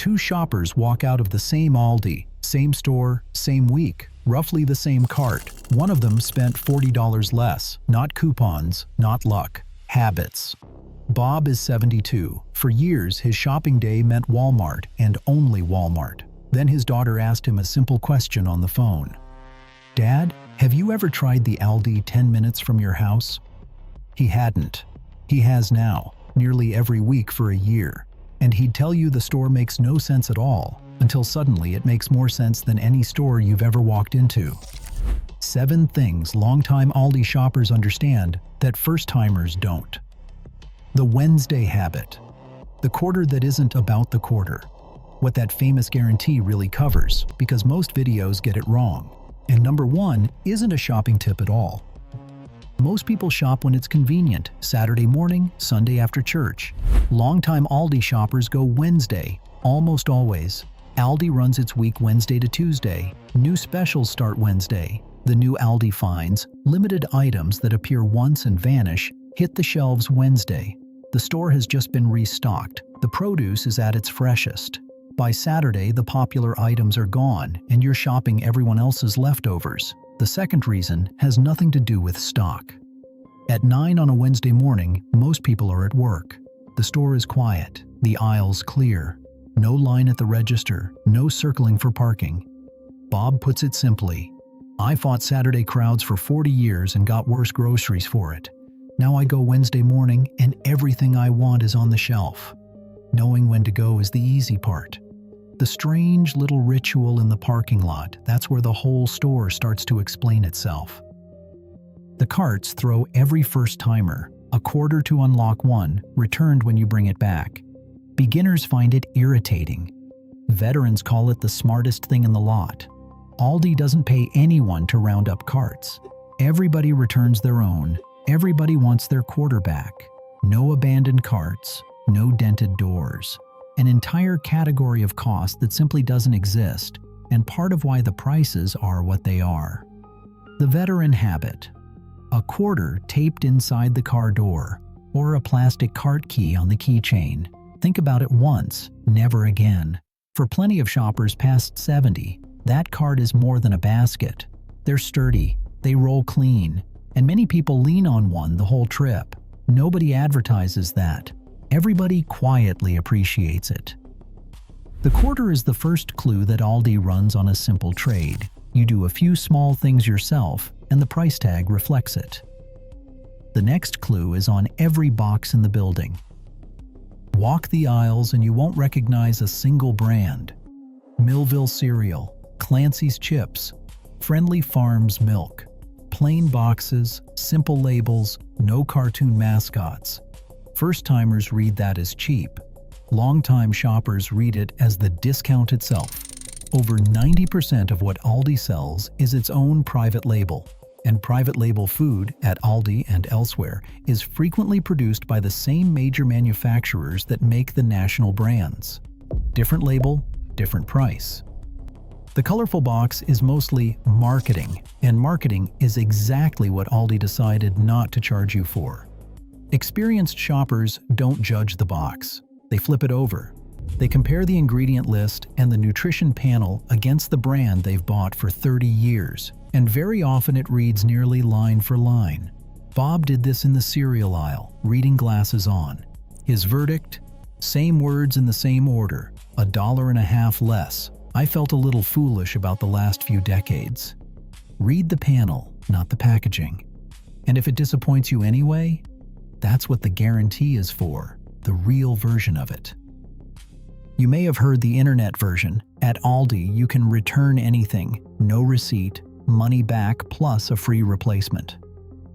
two shoppers walk out of the same Aldi, same store, same week, roughly the same cart. One of them spent $40 less, not coupons, not luck, habits. Bob is 72. For years, his shopping day meant Walmart and only Walmart. Then his daughter asked him a simple question on the phone. "Dad, have you ever tried the Aldi 10 minutes from your house?" He hadn't. He has now, nearly every week for a year. And he'd tell you the store makes no sense at all, until suddenly it makes more sense than any store you've ever walked into. 7 things longtime Aldi shoppers understand that first-timers don't. The Wednesday habit. The quarter that isn't about the quarter. What that famous guarantee really covers, because most videos get it wrong. And number 1 isn't a shopping tip at all. Most people shop when it's convenient, Saturday morning, Sunday after church. Longtime Aldi shoppers go Wednesday, almost always. Aldi runs its week Wednesday to Tuesday. New specials start Wednesday. The new Aldi finds, limited items that appear once and vanish, hit the shelves Wednesday. The store has just been restocked. The produce is at its freshest. By Saturday, the popular items are gone, and you're shopping everyone else's leftovers. The second reason has nothing to do with stock. At 9 on a Wednesday morning, most people are at work. The store is quiet, the aisles clear. No line at the register, no circling for parking. Bob puts it simply, "I fought Saturday crowds for 40 years and got worse groceries for it. Now I go Wednesday morning and everything I want is on the shelf." Knowing when to go is the easy part. The strange little ritual in the parking lot, that's where the whole store starts to explain itself. The carts throw every first-timer, a quarter to unlock one, returned when you bring it back. Beginners find it irritating. Veterans call it the smartest thing in the lot. Aldi doesn't pay anyone to round up carts. Everybody returns their own. Everybody wants their quarter back. No abandoned carts, no dented doors. An entire category of cost that simply doesn't exist, and part of why the prices are what they are. The veteran habit. A quarter taped inside the car door, or a plastic cart key on the keychain. Think about it once, never again. For plenty of shoppers past 70, that cart is more than a basket. They're sturdy, they roll clean, and many people lean on one the whole trip. Nobody advertises that. Everybody quietly appreciates it. The quarter is the first clue that Aldi runs on a simple trade. You do a few small things yourself, and the price tag reflects it. The next clue is on every box in the building. Walk the aisles and you won't recognize a single brand. Millville cereal, Clancy's chips, Friendly Farms milk. Plain boxes, simple labels, no cartoon mascots. First-timers read that as cheap. Long-time shoppers read it as the discount itself. Over 90% of what Aldi sells is its own private label. And private label food, at Aldi and elsewhere, is frequently produced by the same major manufacturers that make the national brands. Different label, different price. The colorful box is mostly marketing, and marketing is exactly what Aldi decided not to charge you for. Experienced shoppers don't judge the box. They flip it over. They compare the ingredient list and the nutrition panel against the brand they've bought for 30 years, and very often it reads nearly line for line. Bob did this in the cereal aisle, reading glasses on. His verdict? Same words in the same order, $1.50 less. I felt a little foolish about the last few decades. Read the panel, not the packaging. And if it disappoints you anyway, that's what the guarantee is for, the real version of it. You may have heard the internet version. At Aldi, you can return anything, no receipt, money back plus a free replacement.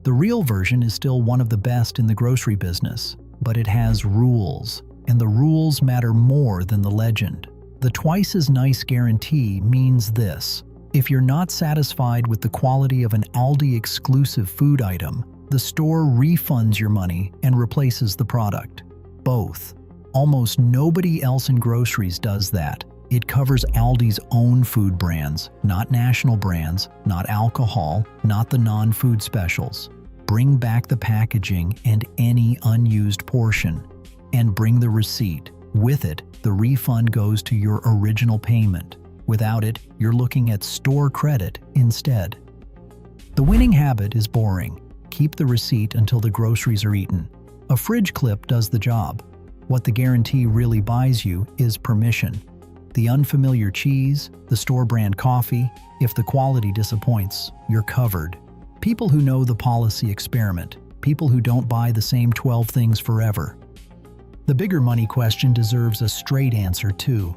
The real version is still one of the best in the grocery business, but it has rules, and the rules matter more than the legend. The twice as nice guarantee means this: if you're not satisfied with the quality of an Aldi exclusive food item, the store refunds your money and replaces the product. Both. Almost nobody else in groceries does that. It covers Aldi's own food brands, not national brands, not alcohol, not the non-food specials. Bring back the packaging and any unused portion. And bring the receipt. With it, the refund goes to your original payment. Without it, you're looking at store credit instead. The winning habit is boring. Keep the receipt until the groceries are eaten. A fridge clip does the job. What the guarantee really buys you is permission. The unfamiliar cheese, the store brand coffee, if the quality disappoints, you're covered. People who know the policy experiment. People who don't buy the same 12 things forever. The bigger money question deserves a straight answer too.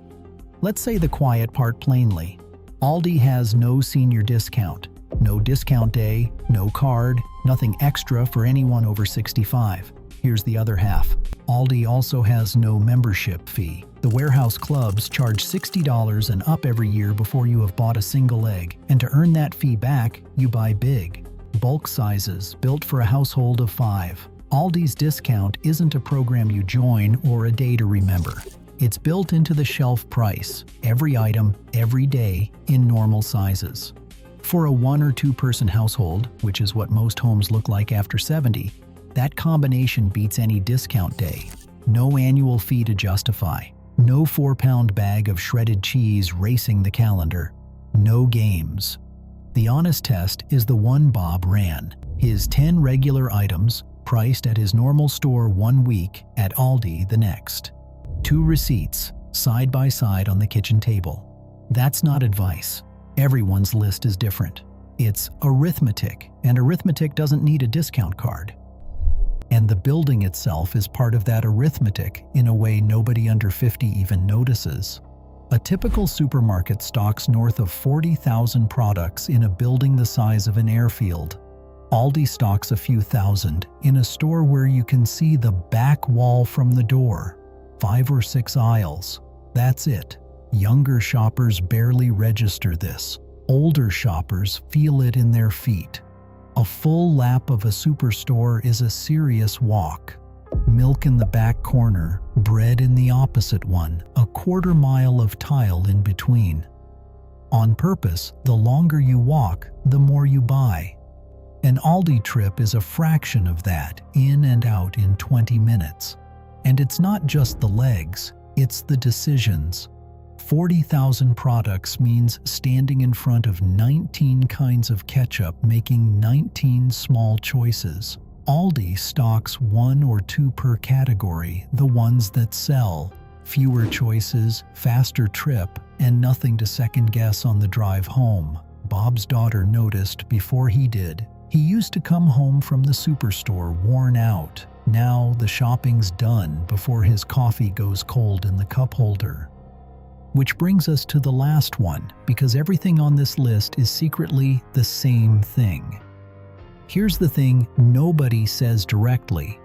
Let's say the quiet part plainly. Aldi has no senior discount, no discount day, no card, nothing extra for anyone over 65. Here's the other half. Aldi also has no membership fee. The warehouse clubs charge $60 and up every year before you have bought a single egg, and to earn that fee back, you buy big. Bulk sizes, built for a household of 5. Aldi's discount isn't a program you join or a day to remember. It's built into the shelf price, every item, every day, in normal sizes. For a 1 or 2 person household, which is what most homes look like after 70, that combination beats any discount day. No annual fee to justify. No 4-pound bag of shredded cheese racing the calendar. No games. The honest test is the one Bob ran. His 10 regular items, priced at his normal store 1 week, at Aldi the next. 2 receipts, side by side on the kitchen table. That's not advice. Everyone's list is different. It's arithmetic, and arithmetic doesn't need a discount card. And the building itself is part of that arithmetic in a way nobody under 50 even notices. A typical supermarket stocks north of 40,000 products in a building the size of an airfield. Aldi stocks a few thousand in a store where you can see the back wall from the door. 5 or 6 aisles. That's it. Younger shoppers barely register this. Older shoppers feel it in their feet. A full lap of a superstore is a serious walk. Milk in the back corner, bread in the opposite one, a quarter mile of tile in between. On purpose, the longer you walk, the more you buy. An Aldi trip is a fraction of that, in and out in 20 minutes. And it's not just the legs, it's the decisions. 40,000 products means standing in front of 19 kinds of ketchup, making 19 small choices. Aldi stocks 1 or 2 per category, the ones that sell. Fewer choices, faster trip, and nothing to second guess on the drive home. Bob's daughter noticed before he did. He used to come home from the superstore worn out. Now the shopping's done before his coffee goes cold in the cup holder. Which brings us to the last one, because everything on this list is secretly the same thing. Here's the thing nobody says directly.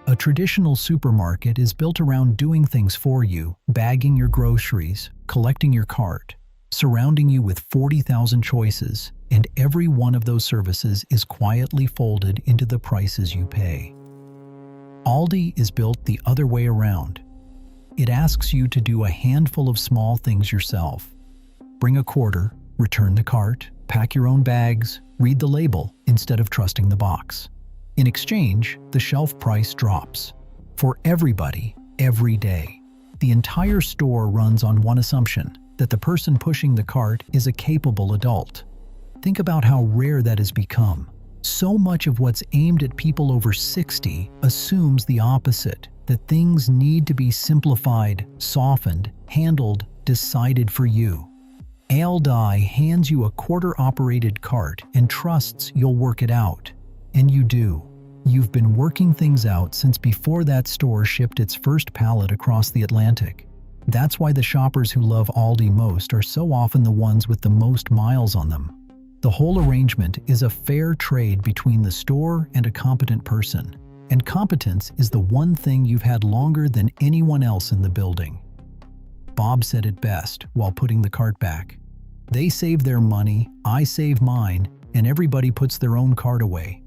A traditional supermarket is built around doing things for you, bagging your groceries, collecting your cart, surrounding you with 40,000 choices, and every one of those services is quietly folded into the prices you pay. Aldi is built the other way around. It asks you to do a handful of small things yourself. Bring a quarter, return the cart, pack your own bags, read the label instead of trusting the box. In exchange, the shelf price drops. For everybody, every day. The entire store runs on one assumption, that the person pushing the cart is a capable adult. Think about how rare that has become. So much of what's aimed at people over 60 assumes the opposite, that things need to be simplified, softened, handled, decided for you. Aldi hands you a quarter-operated cart and trusts you'll work it out. And you do. You've been working things out since before that store shipped its first pallet across the Atlantic. That's why the shoppers who love Aldi most are so often the ones with the most miles on them. The whole arrangement is a fair trade between the store and a competent person. And competence is the one thing you've had longer than anyone else in the building. Bob said it best while putting the cart back. They save their money, I save mine, and everybody puts their own cart away.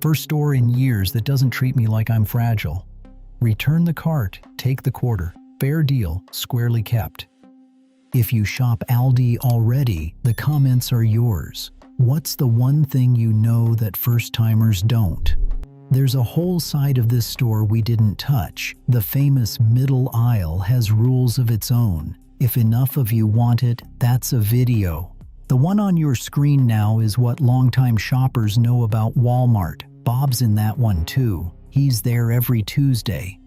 First store in years that doesn't treat me like I'm fragile. Return the cart, take the quarter. Fair deal, squarely kept. If you shop Aldi already, the comments are yours. What's the one thing you know that first-timers don't? There's a whole side of this store we didn't touch. The famous middle aisle has rules of its own. If enough of you want it, that's a video. The one on your screen now is what longtime shoppers know about Walmart. Bob's in that one too. He's there every Tuesday.